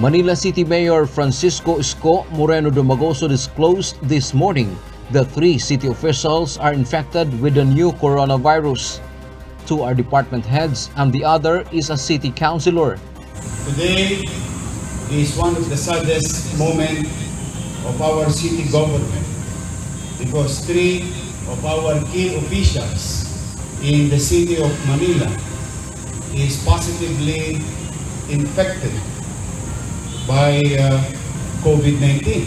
Manila City Mayor Francisco Isko Moreno Domagoso disclosed this morning that 3 city officials are infected with the new coronavirus. 2 are department heads and the other is a city councilor. Today is one of the saddest moments of our city government because 3 of our key officials in the city of Manila is positively infected by COVID-19.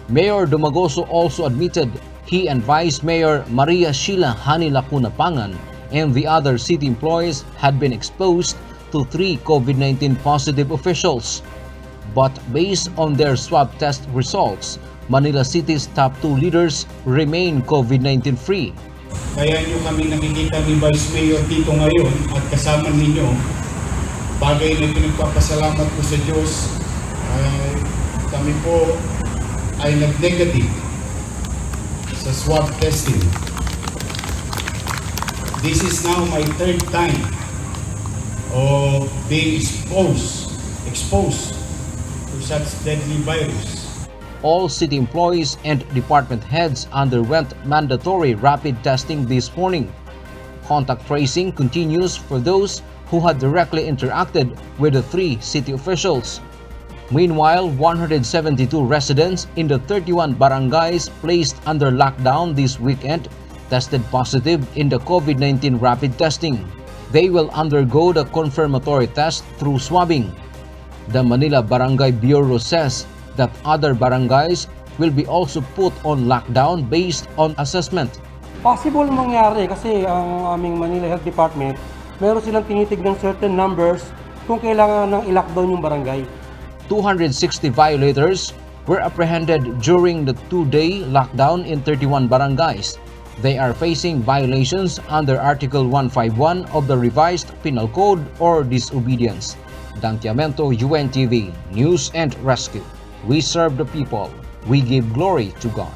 Mayor Domagoso also admitted he and Vice Mayor Maria Sheila Hani Lacunapangan and the other city employees had been exposed to 3 COVID-19 positive officials. But based on their swab test results, Manila City's top 2 leaders remain COVID-19 free. Kaya nyo kami nakikita ni Vice Mayor dito ngayon at kasama ninyo, bagay na pinagpapasalamat ko sa Diyos, kami po ay nag-negative sa swab testing. This is now my 3rd time of being exposed to such deadly virus. All city employees and department heads underwent mandatory rapid testing this morning. Contact tracing continues for those who had directly interacted with the 3 city officials. Meanwhile, 172 residents in the 31 barangays placed under lockdown this weekend tested positive in the COVID-19 rapid testing. They will undergo the confirmatory test through swabbing. The Manila Barangay Bureau says that other barangays will be also put on lockdown based on assessment. Possible mangyari kasi ang aming Manila Health Department, meron silang tinitignan certain numbers kung kailangan nang i-lockdown yung barangay. 260 violators were apprehended during the 2-day lockdown in 31 barangays. They are facing violations under Article 151 of the Revised Penal Code or disobedience. Dantiamento, UNTV, News and Rescue. We serve the people. We give glory to God.